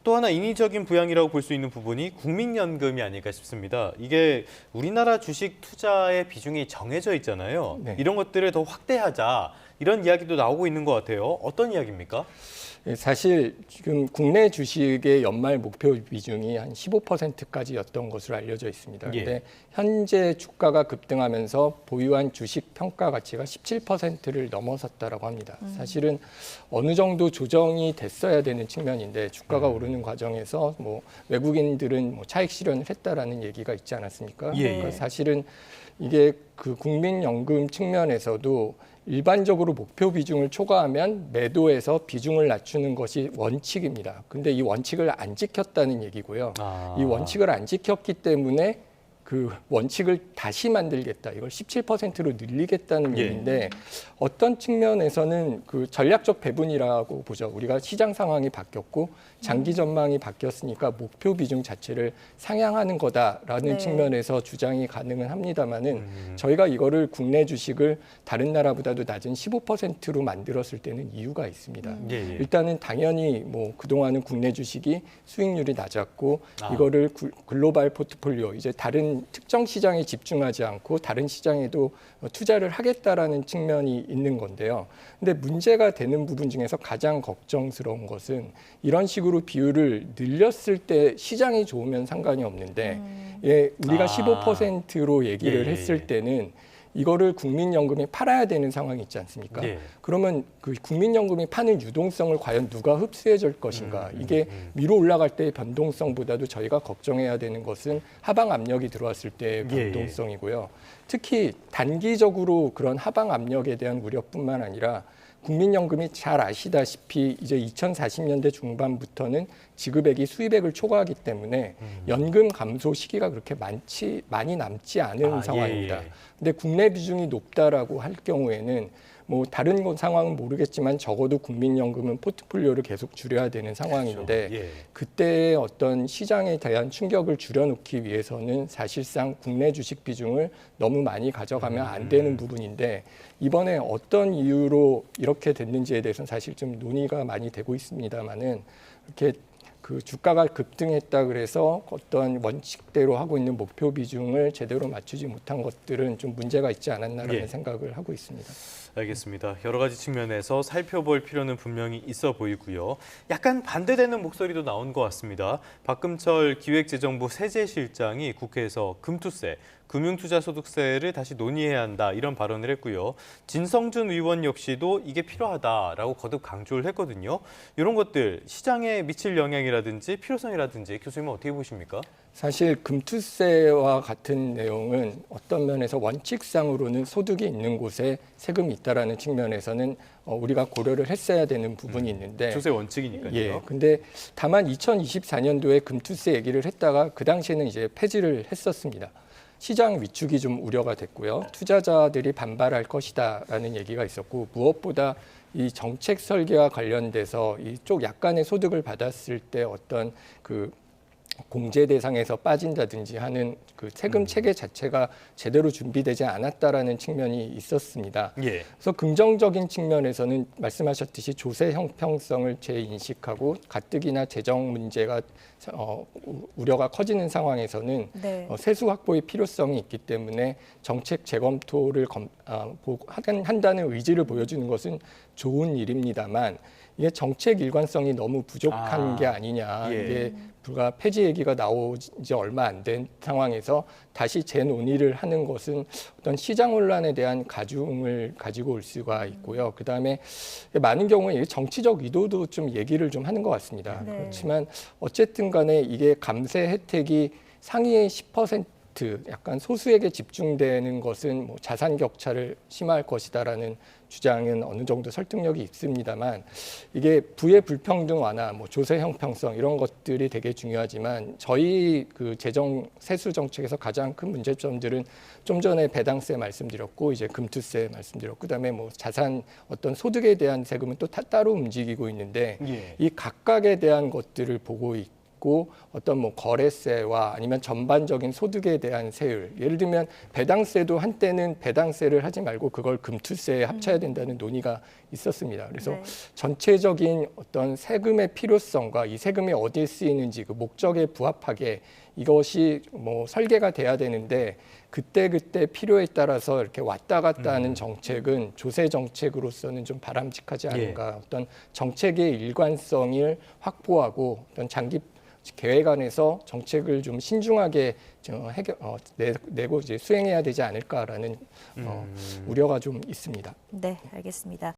또 하나 인위적인 부양이라고 볼 수 있는 부분이 국민연금이 아닐까 싶습니다. 이게 우리나라 주식 투자의 비중이 정해져 있잖아요. 네. 이런 것들을 더 확대하자 이런 이야기도 나오고 있는 것 같아요. 어떤 이야기입니까? 사실 지금 국내 주식의 연말 목표 비중이 한 15%까지였던 것으로 알려져 있습니다. 예. 그런데 현재 주가가 급등하면서 보유한 주식 평가 가치가 17%를 넘어섰다라고 합니다. 사실은 어느 정도 조정이 됐어야 되는 측면인데 주가가 오르는 과정에서 뭐 외국인들은 뭐 차익 실현을 했다라는 얘기가 있지 않았습니까? 예. 그러니까 사실은 이게 그 국민연금 측면에서도 일반적으로 목표 비중을 초과하면 매도해서 비중을 낮추는 것이 원칙입니다. 근데 이 원칙을 안 지켰다는 얘기고요. 이 원칙을 안 지켰기 때문에 그 원칙을 다시 만들겠다. 이걸 17%로 늘리겠다는 예. 얘기인데 어떤 측면에서는 그 전략적 배분이라고 보죠. 우리가 시장 상황이 바뀌었고 장기 전망이 바뀌었으니까 목표 비중 자체를 상향하는 거다라는 네. 측면에서 주장이 가능은 합니다만은 저희가 이거를 국내 주식을 다른 나라보다도 낮은 15%로 만들었을 때는 이유가 있습니다. 예, 예. 일단은 당연히 뭐 그동안은 국내 주식이 수익률이 낮았고 이거를 글로벌 포트폴리오 이제 다른 특정 시장에 집중하지 않고 다른 시장에도 투자를 하겠다라는 측면이 있는 건데요. 근데 문제가 되는 부분 중에서 가장 걱정스러운 것은 이런 식으로 비율을 늘렸을 때 시장이 좋으면 상관이 없는데 예, 우리가 15%로 얘기를 예, 예, 했을 예. 때는 이거를 국민연금이 팔아야 되는 상황이 있지 않습니까? 예. 그러면 그 국민연금이 파는 유동성을 과연 누가 흡수해 줄 것인가? 이게 위로 올라갈 때의 변동성보다도 저희가 걱정해야 되는 것은 하방 압력이 들어왔을 때의 예, 예. 변동성이고요. 특히 단기적으로 그런 하방 압력에 대한 우려뿐만 아니라 국민연금이 잘 아시다시피 이제 2040년대 중반부터는 지급액이 수입액을 초과하기 때문에 연금 감소 시기가 그렇게 많이 남지 않은 상황입니다. 예, 예. 근데 국내 비중이 높다라고 할 경우에는 뭐 다른 상황은 모르겠지만 적어도 국민연금은 포트폴리오를 계속 줄여야 되는 상황인데 그렇죠. 예. 그때의 어떤 시장에 대한 충격을 줄여놓기 위해서는 사실상 국내 주식 비중을 너무 많이 가져가면 안 되는 부분인데 이번에 어떤 이유로 이렇게 됐는지에 대해서는 사실 좀 논의가 많이 되고 있습니다만은 이렇게 그 주가가 급등했다 그래서 어떤 원칙대로 하고 있는 목표 비중을 제대로 맞추지 못한 것들은 좀 문제가 있지 않았나라는 예. 생각을 하고 있습니다. 알겠습니다. 여러 가지 측면에서 살펴볼 필요는 분명히 있어 보이고요. 약간 반대되는 목소리도 나온 것 같습니다. 박금철 기획재정부 세제실장이 국회에서 금투세, 금융투자소득세를 다시 논의해야 한다 이런 발언을 했고요. 진성준 의원 역시도 이게 필요하다라고 거듭 강조를 했거든요. 이런 것들 시장에 미칠 영향이라든지 필요성이라든지 교수님은 어떻게 보십니까? 사실 금투세와 같은 내용은 어떤 면에서 원칙상으로는 소득이 있는 곳에 세금이 있다라는 측면에서는 우리가 고려를 했어야 되는 부분이 있는데 조세 원칙이니까요. 예. 근데 다만 2024년도에 금투세 얘기를 했다가 그 당시에는 이제 폐지를 했었습니다. 시장 위축이 좀 우려가 됐고요. 투자자들이 반발할 것이다라는 얘기가 있었고 무엇보다 이 정책 설계와 관련돼서 이쪽 약간의 소득을 받았을 때 어떤 그 공제 대상에서 빠진다든지 하는 그 세금 체계 자체가 제대로 준비되지 않았다라는 측면이 있었습니다. 예. 그래서 긍정적인 측면에서는 말씀하셨듯이 조세 형평성을 재인식하고 가뜩이나 재정 문제가 우려가 커지는 상황에서는 네. 세수 확보의 필요성이 있기 때문에 정책 재검토를 한다는 의지를 보여주는 것은 좋은 일입니다만 이게 정책 일관성이 너무 부족한 게 아니냐. 예. 이게 불과 폐지 얘기가 나오지 얼마 안 된 상황에서 다시 재논의를 하는 것은 어떤 시장 혼란에 대한 가중을 가지고 올 수가 있고요. 그다음에 많은 경우에 정치적 의도도 좀 얘기를 좀 하는 것 같습니다. 네. 그렇지만 어쨌든 간에 이게 감세 혜택이 상위의 10% 약간 소수에게 집중되는 것은 뭐 자산 격차를 심화할 것이다라는 주장은 어느 정도 설득력이 있습니다만 이게 부의 불평등 완화, 뭐 조세 형평성 이런 것들이 되게 중요하지만 저희 그 재정 세수 정책에서 가장 큰 문제점들은 좀 전에 배당세 말씀드렸고 이제 금투세 말씀드렸고 그다음에 뭐 자산 어떤 소득에 대한 세금은 또 따로 움직이고 있는데 예. 이 각각에 대한 것들을 보고 있고 어떤 뭐 거래세와 아니면 전반적인 소득에 대한 세율, 예를 들면 배당세도 한때는 배당세를 하지 말고 그걸 금투세에 합쳐야 된다는 논의가 있었습니다. 그래서 네. 전체적인 어떤 세금의 필요성과 이 세금이 어디에 쓰이는지 그 목적에 부합하게 이것이 뭐 설계가 돼야 되는데 그때 필요에 따라서 이렇게 왔다 갔다 하는 정책은 조세 정책으로서는 좀 바람직하지 않은가. 어떤 정책의 일관성을 확보하고 어떤 장기 계획 안에서 정책을 좀 신중하게 내고 이제 수행해야 되지 않을까라는 우려가 좀 있습니다. 네, 알겠습니다.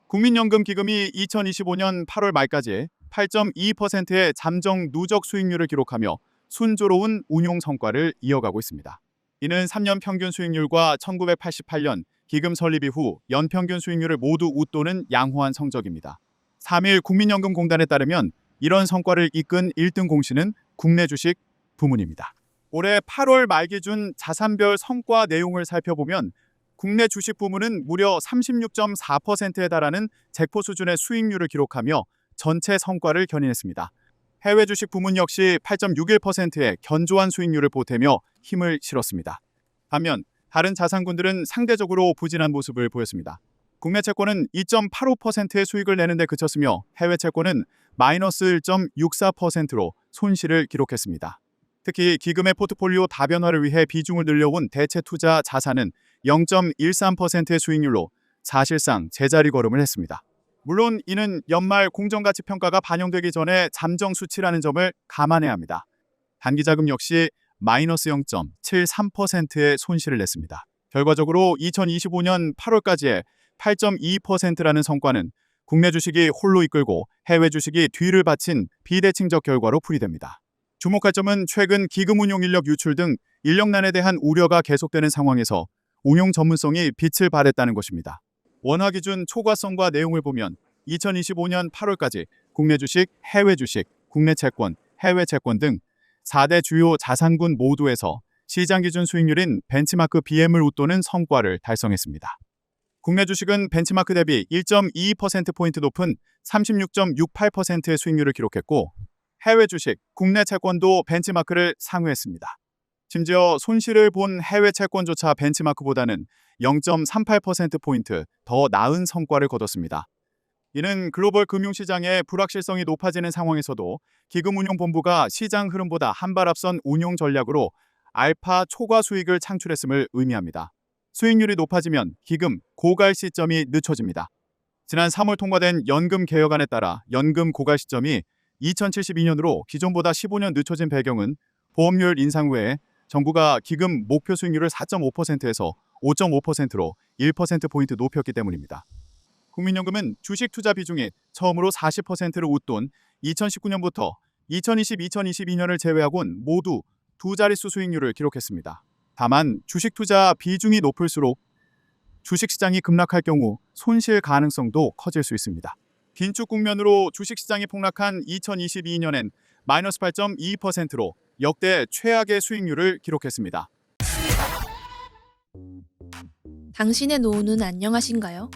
국민연금 기금이 2025년 8월 말까지 8.2%의 잠정 누적 수익률을 기록하며 순조로운 운용 성과를 이어가고 있습니다. 이는 3년 평균 수익률과 1988년 기금 설립 이후 연평균 수익률을 모두 웃도는 양호한 성적입니다. 3일 국민연금공단에 따르면 이런 성과를 이끈 1등 공신은 국내 주식 부문입니다. 올해 8월 말 기준 자산별 성과 내용을 살펴보면 국내 주식 부문은 무려 36.4%에 달하는 잭포 수준의 수익률을 기록하며 전체 성과를 견인했습니다. 해외 주식 부문 역시 8.61%의 견조한 수익률을 보태며 힘을 실었습니다. 반면 다른 자산군들은 상대적으로 부진한 모습을 보였습니다. 국내 채권은 2.85%의 수익을 내는 데 그쳤으며 해외 채권은 마이너스 1.64%로 손실을 기록했습니다. 특히 기금의 포트폴리오 다변화를 위해 비중을 늘려온 대체 투자 자산은 0.13%의 수익률로 사실상 제자리 걸음을 했습니다. 물론 이는 연말 공정가치평가가 반영되기 전에 잠정 수치라는 점을 감안해야 합니다. 단기자금 역시 마이너스 0.73%의 손실을 냈습니다. 결과적으로 2025년 8월까지의 8.2%라는 성과는 국내 주식이 홀로 이끌고 해외 주식이 뒤를 바친 비대칭적 결과로 풀이됩니다. 주목할 점은 최근 기금 운용 인력 유출 등 인력난에 대한 우려가 계속되는 상황에서 운용 전문성이 빛을 발했다는 것입니다. 원화 기준 초과성과 내용을 보면 2025년 8월까지 국내 주식, 해외 주식, 국내 채권, 해외 채권 등 4대 주요 자산군 모두에서 시장 기준 수익률인 벤치마크 BM을 웃도는 성과를 달성했습니다. 국내 주식은 벤치마크 대비 1.22%포인트 높은 36.68%의 수익률을 기록했고 해외 주식, 국내 채권도 벤치마크를 상회했습니다. 심지어 손실을 본 해외 채권조차 벤치마크보다는 0.38%포인트 더 나은 성과를 거뒀습니다. 이는 글로벌 금융시장의 불확실성이 높아지는 상황에서도 기금운용본부가 시장 흐름보다 한 발 앞선 운용 전략으로 알파 초과 수익을 창출했음을 의미합니다. 수익률이 높아지면 기금 고갈 시점이 늦춰집니다. 지난 3월 통과된 연금 개혁안에 따라 연금 고갈 시점이 2072년으로 기존보다 15년 늦춰진 배경은 보험료율 인상 외에 정부가 기금 목표 수익률을 4.5%에서 5.5%로 1%포인트 높였기 때문입니다. 국민연금은 주식 투자 비중이 처음으로 40%를 웃돈 2019년부터 2020-2022년을 제외하고는 모두 두 자릿수 수익률을 기록했습니다. 다만 주식 투자 비중이 높을수록 주식시장이 급락할 경우 손실 가능성도 커질 수 있습니다. 긴축 국면으로 주식시장이 폭락한 2022년엔 마이너스 8.22%로 역대 최악의 수익률을 기록했습니다. 당신의 노후는 안녕하신가요?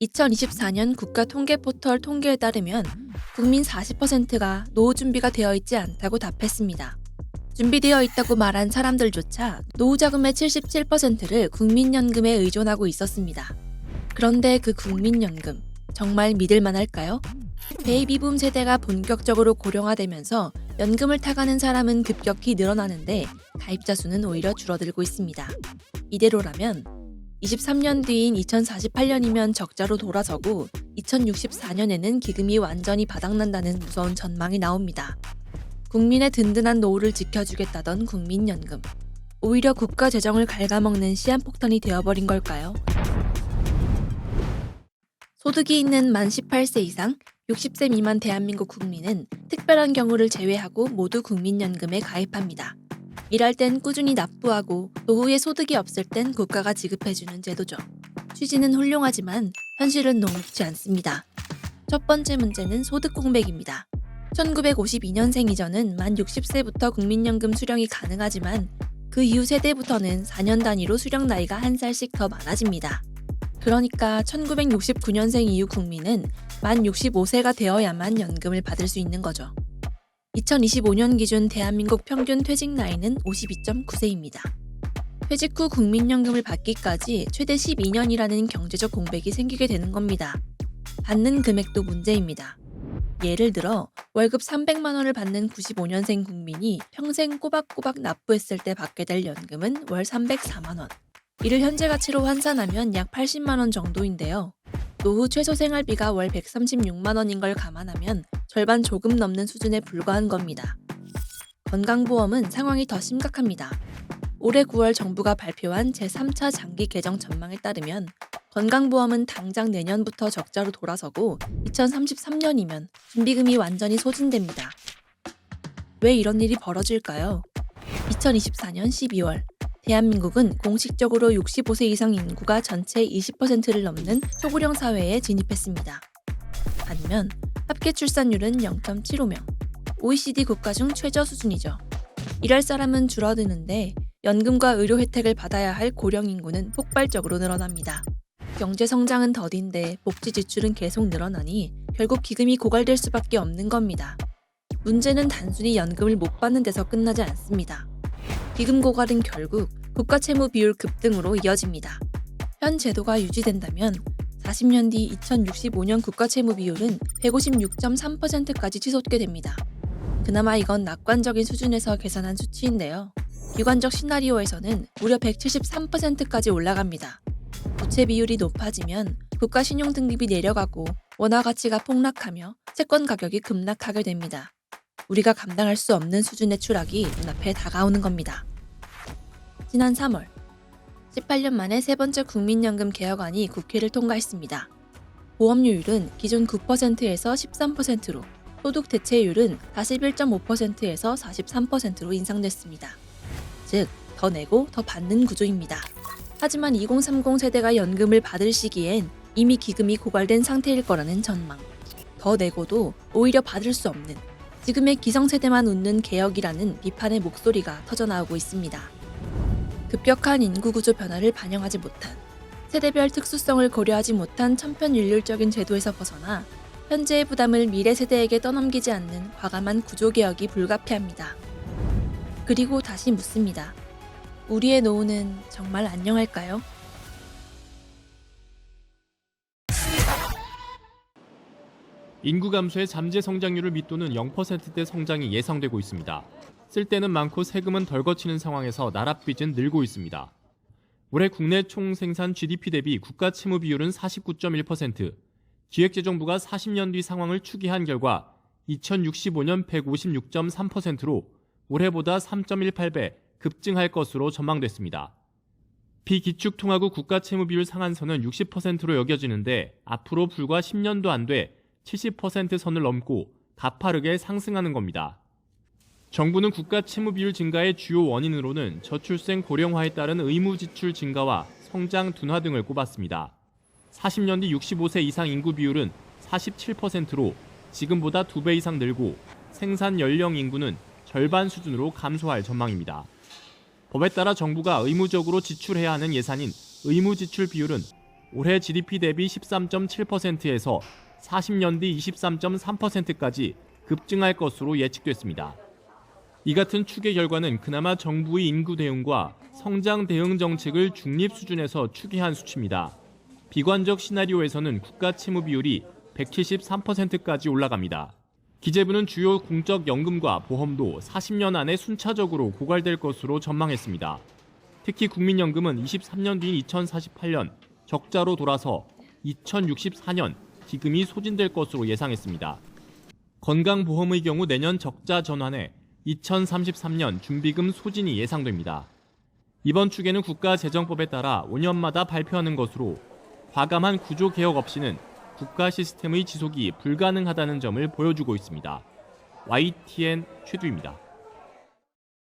2024년 국가통계포털 통계에 따르면 국민 40%가 노후 준비가 되어 있지 않다고 답했습니다. 준비되어 있다고 말한 사람들조차 노후 자금의 77%를 국민연금에 의존하고 있었습니다. 그런데 그 국민연금, 정말 믿을 만할까요? 베이비붐 세대가 본격적으로 고령화되면서 연금을 타가는 사람은 급격히 늘어나는데 가입자 수는 오히려 줄어들고 있습니다. 이대로라면 23년 뒤인 2048년이면 적자로 돌아서고 2064년에는 기금이 완전히 바닥난다는 무서운 전망이 나옵니다. 국민의 든든한 노후를 지켜주겠다던 국민연금. 오히려 국가 재정을 갉아먹는 시한폭탄이 되어버린 걸까요? 소득이 있는 만 18세 이상, 60세 미만 대한민국 국민은 특별한 경우를 제외하고 모두 국민연금에 가입합니다. 일할 땐 꾸준히 납부하고 노후에 소득이 없을 땐 국가가 지급해주는 제도죠. 취지는 훌륭하지만 현실은 녹록지 않습니다. 첫 번째 문제는 소득 공백입니다. 1952년생 이전은 만 60세부터 국민연금 수령이 가능하지만 그 이후 세대부터는 4년 단위로 수령 나이가 한 살씩 더 많아집니다. 그러니까 1969년생 이후 국민은 만 65세가 되어야만 연금을 받을 수 있는 거죠. 2025년 기준 대한민국 평균 퇴직 나이는 52.9세입니다. 퇴직 후 국민연금을 받기까지 최대 12년이라는 경제적 공백이 생기게 되는 겁니다. 받는 금액도 문제입니다. 예를 들어 월급 300만 원을 받는 95년생 국민이 평생 꼬박꼬박 납부했을 때 받게 될 연금은 월 304만 원. 이를 현재 가치로 환산하면 약 80만 원 정도인데요. 노후 최소 생활비가 월 136만 원인 걸 감안하면 절반 조금 넘는 수준에 불과한 겁니다. 건강보험은 상황이 더 심각합니다. 올해 9월 정부가 발표한 제3차 장기 개정 전망에 따르면 건강보험은 당장 내년부터 적자로 돌아서고 2033년이면 준비금이 완전히 소진됩니다. 왜 이런 일이 벌어질까요? 2024년 12월 대한민국은 공식적으로 65세 이상 인구가 전체의 20%를 넘는 초고령 사회에 진입했습니다. 반면 합계 출산율은 0.75명, OECD 국가 중 최저 수준이죠. 일할 사람은 줄어드는데 연금과 의료 혜택을 받아야 할 고령 인구는 폭발적으로 늘어납니다. 경제 성장은 더딘데 복지 지출은 계속 늘어나니 결국 기금이 고갈될 수밖에 없는 겁니다. 문제는 단순히 연금을 못 받는 데서 끝나지 않습니다. 기금 고갈은 결국 국가 채무 비율 급등으로 이어집니다. 현 제도가 유지된다면 40년 뒤 2065년 국가 채무 비율은 156.3%까지 치솟게 됩니다. 그나마 이건 낙관적인 수준에서 계산한 수치인데요. 비관적 시나리오에서는 무려 173%까지 올라갑니다. 부채 비율이 높아지면 국가 신용 등급이 내려가고 원화 가치가 폭락하며 채권 가격이 급락하게 됩니다. 우리가 감당할 수 없는 수준의 추락이 눈앞에 다가오는 겁니다. 지난 3월, 18년 만에 세 번째 국민연금 개혁안이 국회를 통과했습니다. 보험료율은 기존 9%에서 13%로, 소득 대체율은 41.5%에서 43%로 인상됐습니다. 즉, 더 내고 더 받는 구조입니다. 하지만 2030 세대가 연금을 받을 시기엔 이미 기금이 고갈된 상태일 거라는 전망. 더 내고도 오히려 받을 수 없는, 지금의 기성세대만 웃는 개혁이라는 비판의 목소리가 터져나오고 있습니다. 급격한 인구구조 변화를 반영하지 못한, 세대별 특수성을 고려하지 못한 천편일률적인 제도에서 벗어나 현재의 부담을 미래 세대에게 떠넘기지 않는 과감한 구조개혁이 불가피합니다. 그리고 다시 묻습니다. 우리의 노후는 정말 안녕할까요? 인구 감소의 잠재 성장률을 밑도는 0%대 성장이 예상되고 있습니다. 쓸 때는 많고 세금은 덜 거치는 상황에서 나랏빚은 늘고 있습니다. 올해 국내 총생산 GDP 대비 국가 채무 비율은 49.1%, 기획재정부가 40년 뒤 상황을 추계한 결과 2065년 156.3%로 올해보다 3.18배 급증할 것으로 전망됐습니다. 비기축통화국 국가 채무 비율 상한선은 60%로 여겨지는데 앞으로 불과 10년도 안 돼 70% 선을 넘고 가파르게 상승하는 겁니다. 정부는 국가 채무 비율 증가의 주요 원인으로는 저출생 고령화에 따른 의무 지출 증가와 성장 둔화 등을 꼽았습니다. 40년 뒤 65세 이상 인구 비율은 47%로 지금보다 2배 이상 늘고 생산 연령 인구는 절반 수준으로 감소할 전망입니다. 법에 따라 정부가 의무적으로 지출해야 하는 예산인 의무 지출 비율은 올해 GDP 대비 13.7%에서 40년 뒤 23.3%까지 급증할 것으로 예측됐습니다. 이 같은 추계 결과는 그나마 정부의 인구 대응과 성장 대응 정책을 중립 수준에서 추계한 수치입니다. 비관적 시나리오에서는 국가 채무 비율이 173%까지 올라갑니다. 기재부는 주요 공적 연금과 보험도 40년 안에 순차적으로 고갈될 것으로 전망했습니다. 특히 국민연금은 23년 뒤인 2048년 적자로 돌아서 2064년 기금이 소진될 것으로 예상했습니다. 건강보험의 경우 내년 적자 전환에 2033년 준비금 소진이 예상됩니다. 이번 추계는 국가재정법에 따라 5년마다 발표하는 것으로 과감한 구조 개혁 없이는 국가 시스템의 지속이 불가능하다는 점을 보여주고 있습니다. YTN 최두입니다.